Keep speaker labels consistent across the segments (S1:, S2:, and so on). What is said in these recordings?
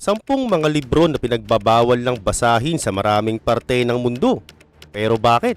S1: Sampung mga libro na pinagbabawal lang basahin sa maraming parte ng mundo. Pero bakit?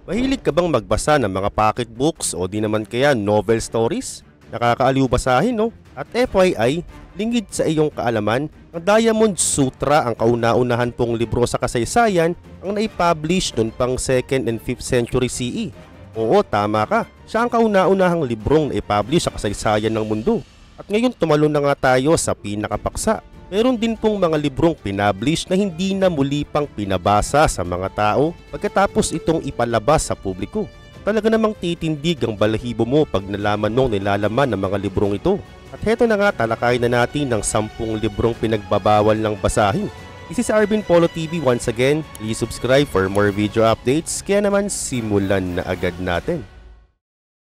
S1: Mahilig ka bang magbasa ng mga pocketbooks o di naman kaya novel stories? Nakakaaliw basahin, no? At FYI, lingid sa iyong kaalaman, ang Diamond Sutra ang kauna-unahan pong libro sa kasaysayan ang naipublish noon pang 2nd and 5th century CE. Oo, tama ka. Siya ang kauna-unahang librong naipublish sa kasaysayan ng mundo. At ngayon tumalon na nga tayo sa pinakapaksa. Meron din pong mga librong pinablish na hindi na muli pang pinabasa sa mga tao pagkatapos itong ipalabas sa publiko. Talaga namang titindig ang balahibo mo pag nalaman mong nilalaman ng mga librong ito. At heto na nga, talakayin na natin ng 10 librong pinagbabawal ng basahin. This is Arvin Polo TV once again. Please subscribe for more video updates. Kaya naman simulan na agad natin.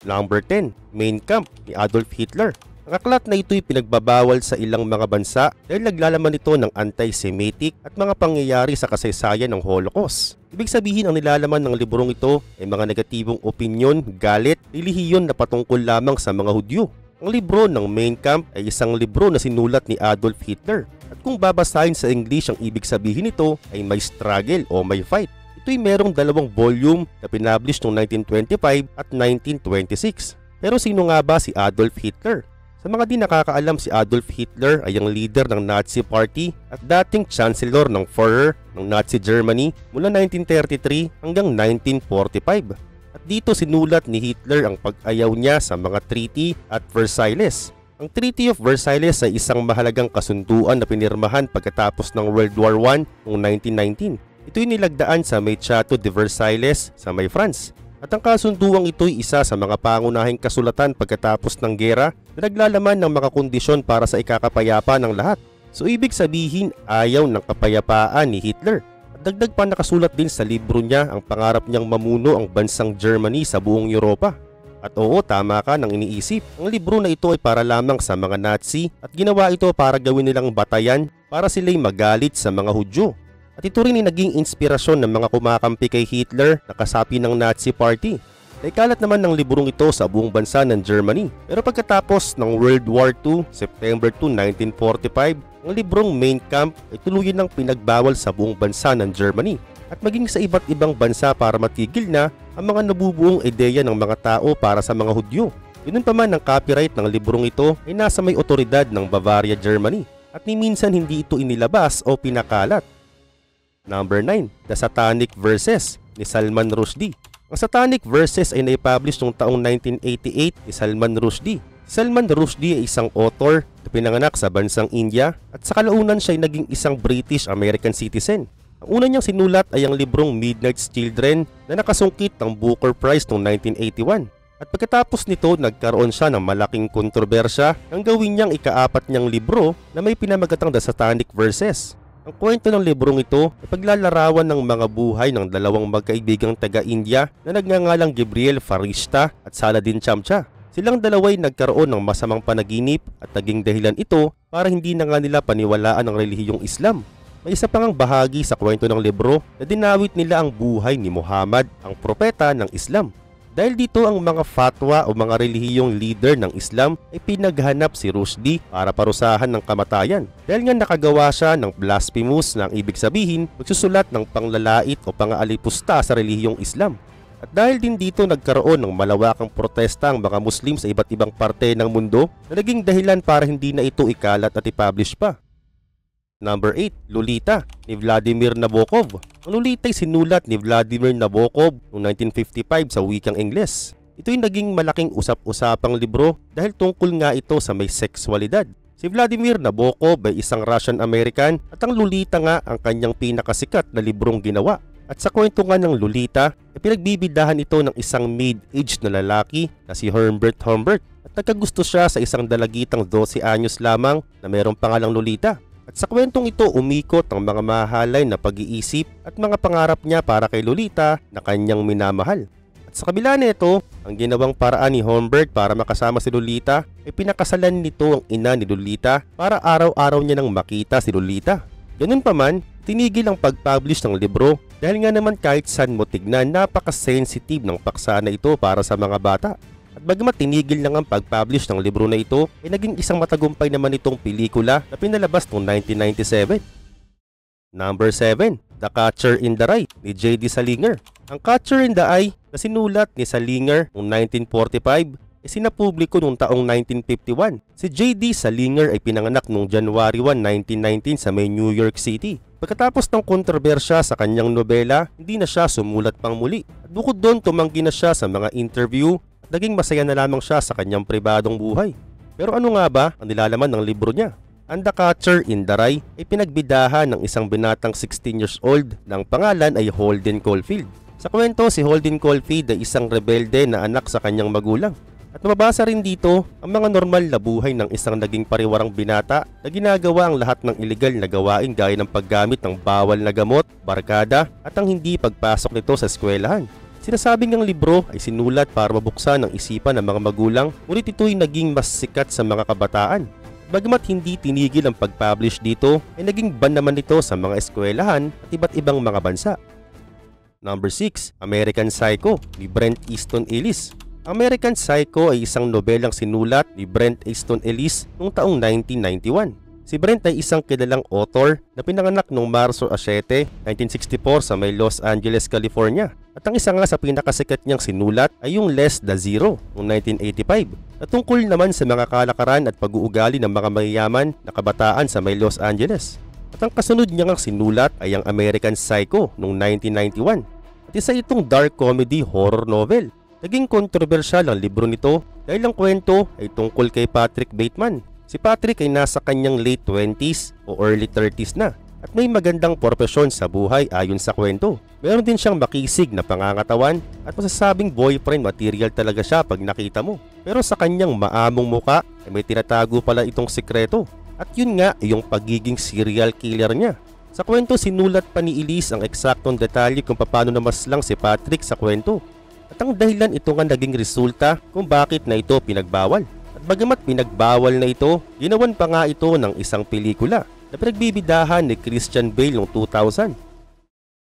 S1: Number 10, Mein Kampf ni Adolf Hitler. Ang aklat na ito'y pinagbabawal sa ilang mga bansa dahil naglalaman ito ng anti-Semitic at mga pangyayari sa kasaysayan ng Holocaust. Ibig sabihin ang nilalaman ng librong ito ay mga negatibong opinyon, galit, relihiyon na patungkol lamang sa mga Hudyo. Ang libro ng Mein Kampf ay isang libro na sinulat ni Adolf Hitler. At kung babasahin sa English, ang ibig sabihin nito ay may struggle o may fight. Ito'y merong 2 volume na pinablish noong 1925 at 1926. Pero sino nga ba si Adolf Hitler? Sa mga di nakakaalam, si Adolf Hitler ay ang leader ng Nazi Party at dating Chancellor ng Führer ng Nazi Germany mula 1933 hanggang 1945. At dito sinulat ni Hitler ang pag-ayaw niya sa mga treaty at Versailles. Ang Treaty of Versailles ay isang mahalagang kasunduan na pinirmahan pagkatapos ng World War I noong 1919. Ito'y nilagdaan sa may Château de Versailles sa may France. At ang kasunduang ito'y isa sa mga pangunahing kasulatan pagkatapos ng gera na naglalaman ng mga kondisyon para sa ikakapayapa ng lahat. So ibig sabihin, ayaw ng kapayapaan ni Hitler. At dagdag pa nakasulat din sa libro niya ang pangarap niyang mamuno ang bansang Germany sa buong Europa. At oo, tama ka nang iniisip. Ang libro na ito ay para lamang sa mga Nazi at ginawa ito para gawin nilang batayan para sila'y magalit sa mga Hudyo. At ito rin ay naging inspirasyon ng mga kumakampi kay Hitler na kasapi ng Nazi Party. Naikalat naman ng librong ito sa buong bansa ng Germany. Pero pagkatapos ng World War II, September 2, 1945, ang librong Mein Kampf ay tuluyan ng pinagbawal sa buong bansa ng Germany at maging sa iba't ibang bansa para matigil na ang mga nabubuong ideya ng mga tao para sa mga Hudyo. Yun pa man, ang copyright ng librong ito ay nasa may otoridad ng Bavaria, Germany at ni minsan hindi ito inilabas o pinakalat. Number 9, The Satanic Verses ni Salman Rushdie. Ang Satanic Verses ay naipublish noong taong 1988 ni Salman Rushdie. Salman Rushdie ay isang author na pinanganak sa bansang India at sa kalaunan siya ay naging isang British-American citizen. Ang una niyang sinulat ay ang librong Midnight's Children na nakasungkit ng Booker Prize noong 1981. At pagkatapos nito, nagkaroon siya ng malaking kontrobersya nang gawin niyang ika-4 niyang libro na may pinamagatang The Satanic Verses. Ang kwento ng librong ito ay paglalarawan ng mga buhay ng 2 magkaibigang taga-India na nagngangalang Gabriel Farishta at Saladin Chamcha. Silang dalaway nagkaroon ng masamang panaginip at naging dahilan ito para hindi na nga nila paniwalaan ang relihiyong Islam. May isa pang bahagi sa kwento ng libro na dinawit nila ang buhay ni Muhammad, ang propeta ng Islam. Dahil dito ang mga fatwa o mga relihiyong leader ng Islam ay pinaghanap si Rushdie para parusahan ng kamatayan. Dahil nga nakagawa siya ng blasphemous na ang ibig sabihin magsusulat ng panglalait o pang-aalipusta sa relihiyong Islam. At dahil din dito nagkaroon ng malawakang protesta ang mga Muslim sa iba't ibang parte ng mundo na naging dahilan para hindi na ito ikalat at i-publish pa. Number 8, Lolita ni Vladimir Nabokov. Ang Lolita ay sinulat ni Vladimir Nabokov noong 1955 sa wikang Ingles. Ito'y naging malaking usap-usapang libro dahil tungkol nga ito sa may sexualidad. Si Vladimir Nabokov ay isang Russian-American at ang Lolita nga ang kanyang pinakasikat na librong ginawa. At sa kwento nga ng Lolita, pinagbibidahan ito ng isang mid-aged na lalaki na si Herbert Humbert at nagkagusto siya sa isang dalagitang 12 anyos lamang na mayroong pangalang Lolita. At sa kwentong ito, umikot ang mga mahalay na pag-iisip at mga pangarap niya para kay Lolita na kanyang minamahal. At sa kabila nito, ang ginawang paraan ni Humbert para makasama si Lolita ay pinakasalan nito ang ina ni Lolita para araw-araw niya nang makita si Lolita. Ganun pa man, tinigil ang pag-publish ng libro dahil nga naman kahit saan mo tignan, napaka-sensitive ng paksa na ito para sa mga bata. At bagamat tinigil na ang pag-publish ng libro na ito, ay naging isang matagumpay naman itong pelikula na pinalabas noong 1997. Number 7. The Catcher in the Rye ni J.D. Salinger. Ang Catcher in the Rye na sinulat ni Salinger noong 1945 ay sinapubliko noong taong 1951. Si J.D. Salinger ay pinanganak noong January 1, 1919 sa may New York City. Pagkatapos ng kontrobersya sa kanyang nobela, hindi na siya sumulat pang muli. At bukod doon, tumanggi na siya sa mga interview at naging masaya na lamang siya sa kanyang pribadong buhay. Pero ano nga ba ang nilalaman ng libro niya? Ang The Catcher in the Rye ay pinagbidahan ng isang binatang 16 years old na ang pangalan ay Holden Caulfield. Sa kwento, si Holden Caulfield ay isang rebelde na anak sa kanyang magulang. At mababasa rin dito ang mga normal na buhay ng isang naging pariwarang binata na ginagawa ang lahat ng iligal na gawain gaya ng paggamit ng bawal na gamot, barkada at ang hindi pagpasok nito sa eskwelahan. Sinasabing ang libro ay sinulat para mabuksan ang isipan ng mga magulang, ngunit ito'y naging mas sikat sa mga kabataan. Bagamat hindi tinigil ang pag-publish dito, ay naging ban naman ito sa mga eskwelahan at iba't ibang mga bansa. Number 6. American Psycho ni Bret Easton Ellis. American Psycho ay isang nobelang sinulat ni Bret Easton Ellis noong taong 1991. Si Bret ay isang kilalang author na pinanganak noong Marso 7, 1964 sa may Los Angeles, California. At ang isa nga sa pinakasikat niyang sinulat ay yung Less the Zero noong 1985 na tungkol naman sa mga kalakaran at pag-uugali ng mga mayayaman na kabataan sa may Los Angeles. At ang kasunod niyang sinulat ay ang American Psycho noong 1991. At isa itong dark comedy horror novel. Naging kontrobersyal ang libro nito dahil ang kwento ay tungkol kay Patrick Bateman. Si Patrick ay nasa kanyang late 20s o early 30s na at may magandang propesyon sa buhay ayon sa kwento. Meron din siyang makisig na pangangatawan at masasabing boyfriend material talaga siya pag nakita mo. Pero sa kanyang maamong muka ay may tinatago pala itong sikreto. At yun nga ay yung pagiging serial killer niya. Sa kwento sinulat pa ni Elise ang eksaktong detalye kung paano namaslang si Patrick sa kwento. At ang dahilan ito nga naging resulta kung bakit na ito pinagbawal. At bagamat pinagbawal na ito, ginawan pa nga ito ng isang pelikula na pinagbibidahan ni Christian Bale noong 2000.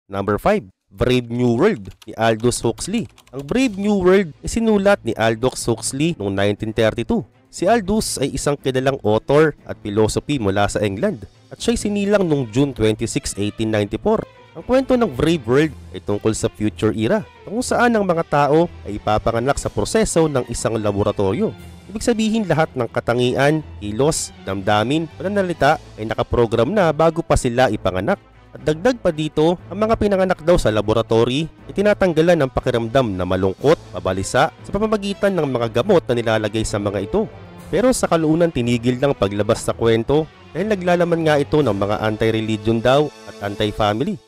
S1: Number 5. Brave New World ni Aldous Huxley. Ang Brave New World ay sinulat ni Aldous Huxley noong 1932. Si Aldous ay isang kilalang author at philosophy mula sa England at siya'y sinilang noong June 26, 1894. Ang kwento ng Brave World ay tungkol sa future era kung saan ang mga tao ay ipapanganak sa proseso ng isang laboratorio. Ibig sabihin lahat ng katangian, kilos, damdamin, pananalita ay nakaprogram na bago pa sila ipanganak. At dagdag pa dito, ang mga pinanganak daw sa laboratory ay tinatanggalan ng pakiramdam na malungkot, mabalisa sa pamamagitan ng mga gamot na nilalagay sa mga ito. Pero sa kalaunan tinigil ng paglabas sa kwento dahil naglalaman nga ito ng mga anti-religion daw at anti-family.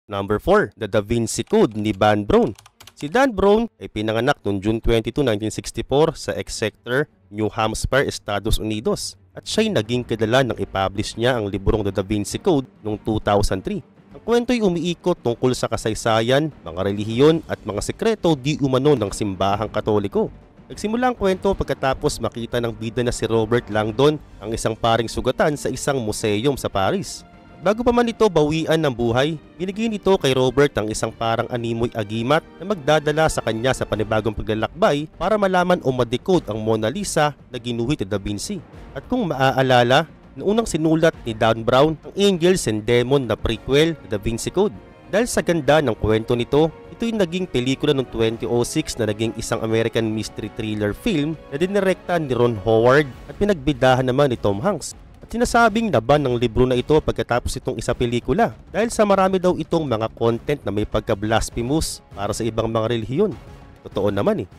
S1: Number 4. The Da Vinci Code ni Dan Brown. Si Dan Brown ay pinanganak noong June 22, 1964 sa Exeter, New Hampshire, Estados Unidos. At siya'y naging kilala nang i-publish niya ang librong The Da Vinci Code noong 2003. Ang kwento'y umiikot tungkol sa kasaysayan, mga relihiyon at mga sekreto di umano ng simbahang Katoliko. Nagsimula ang kwento pagkatapos makita ng bida na si Robert Langdon ang isang paring sugatan sa isang museum sa Paris. Bago pa man ito bawian ng buhay, binigay nito kay Robert ang isang parang animoy agimat na magdadala sa kanya sa panibagong paglalakbay para malaman o ma-decode ang Mona Lisa na ginuhit ni Da Vinci. At kung maaalala, noong sinulat ni Dan Brown ang Angels and Demons na prequel na Da Vinci Code. Dahil sa ganda ng kwento nito, ito'y naging pelikula noong 2006 na naging isang American mystery thriller film na dinirektahan ni Ron Howard at pinagbidahan naman ni Tom Hanks. At sinasabing naban ng libro na ito pagkatapos itong isa pelikula dahil sa marami daw itong mga content na may pagka-blasphemous para sa ibang mga relihiyon. Totoo naman eh.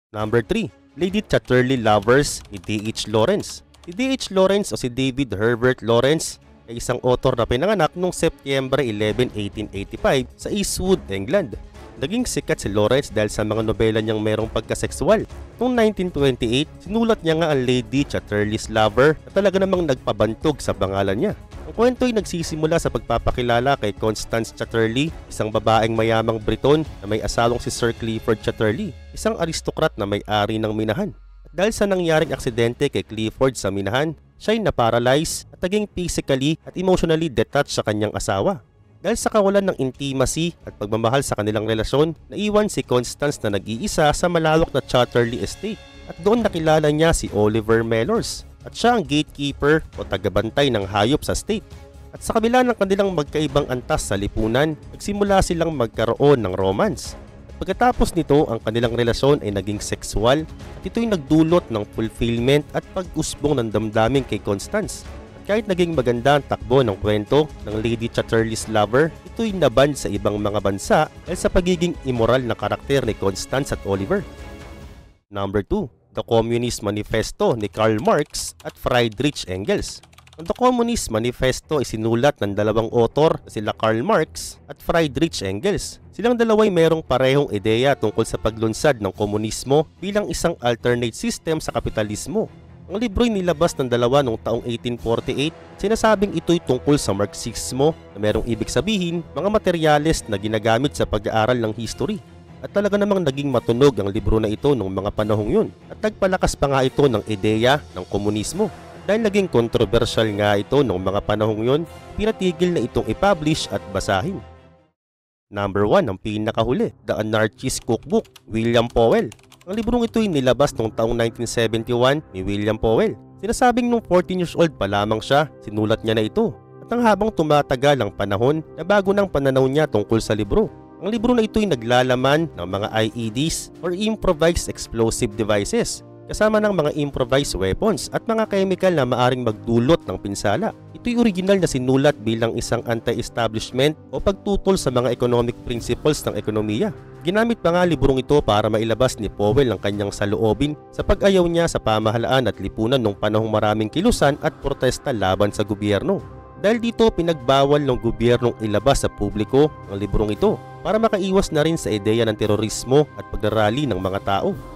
S1: Number 3. Lady Chatterley Lovers ni D.H. Lawrence. Si D.H. Lawrence o si David Herbert Lawrence ay isang author na pinanganak noong September 11, 1885 sa Eastwood, England. Naging sikat si Lawrence dahil sa mga nobela niyang merong pagkasekswal. Noong 1928, sinulat niya nga ang Lady Chatterley's Lover na talaga namang nagpabantog sa pangalan niya. Ang kwento ay nagsisimula sa pagpapakilala kay Constance Chatterley, isang babaeng mayamang Briton na may asawang si Sir Clifford Chatterley, isang aristokrat na may-ari ng minahan. At dahil sa nangyaring aksidente kay Clifford sa minahan, siya'y na-paralyze at naging physically at emotionally detached sa kanyang asawa. Dahil sa kawalan ng intimacy at pagmamahal sa kanilang relasyon, naiwan si Constance na nag-iisa sa malawak na Chatterley Estate at doon nakilala niya si Oliver Mellors at siya ang gatekeeper o tagabantay ng hayop sa estate. At sa kabila ng kanilang magkaibang antas sa lipunan, nagsimula silang magkaroon ng romance. At pagkatapos nito, ang kanilang relasyon ay naging sexual at ito'y nagdulot ng fulfillment at pag-usbong ng damdamin kay Constance. Kahit naging maganda ang takbo ng kwento ng Lady Chatterley's lover, ito'y naban sa ibang mga bansa dahil sa pagiging immoral na karakter ni Constance at Oliver. Number 2. The Communist Manifesto ni Karl Marx at Friedrich Engels. Ang The Communist Manifesto ay sinulat ng dalawang author na sila Karl Marx at Friedrich Engels. Silang dalaway mayroong parehong ideya tungkol sa paglunsad ng komunismo bilang isang alternate system sa kapitalismo. Ang libro'y nilabas ng dalawa noong taong 1848. Sinasabing ito'y tungkol sa Marxismo na merong ibig sabihin mga materyales na ginagamit sa pag-aaral ng history. At talaga namang naging matunog ang libro na ito noong mga panahong yun. At nagpalakas pa nga ito ng ideya ng komunismo. Dahil naging kontrobersyal nga ito noong mga panahong yun, pinatigil na itong i-publish at basahin. Number 1, ang pinakahuli, The Anarchist Cookbook, William Powell. Ang librong ito ay nilabas noong taong 1971 ni William Powell. Sinasabing nung 14 years old pa lamang siya, sinulat niya na ito. At ang habang tumatagal ang panahon, nabago ng pananaw niya tungkol sa libro. Ang libro na ito ay naglalaman ng mga IEDs or Improvised Explosive Devices, kasama ng mga improvised weapons at mga chemical na maaring magdulot ng pinsala. Ito'y original na sinulat bilang isang anti-establishment o pagtutol sa mga economic principles ng ekonomiya. Ginamit pa nga librong ito para mailabas ni Powell ang kanyang saloobin sa pag-ayaw niya sa pamahalaan at lipunan nung panahong maraming kilusan at protesta laban sa gobyerno. Dahil dito pinagbawal ng gobyernong ilabas sa publiko ang librong ito para makaiwas na rin sa ideya ng terorismo at pagrarally ng mga tao.